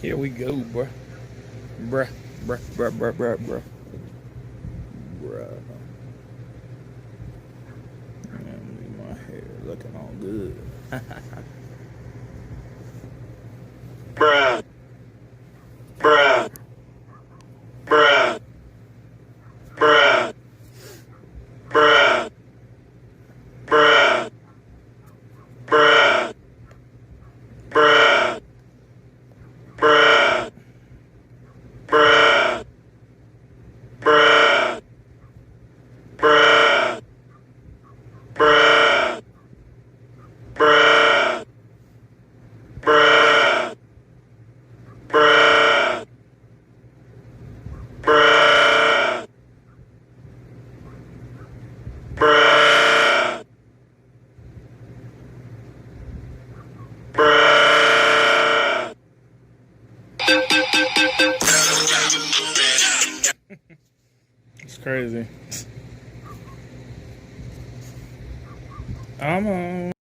Here we go, bruh. Bruh, bruh, bruh, bruh, bruh, bruh. Bruh. Man, my hair looking all good. Bruh. Bruh. Bruh. Bruh. Bruh. Bruh. Bruh. Bruh. Bruh. Bruh. Bruh. Bruh. Bruh. Bruh. Bruh. Bruh. Bruh. Bruh. Bruh. It's crazy. I'm on.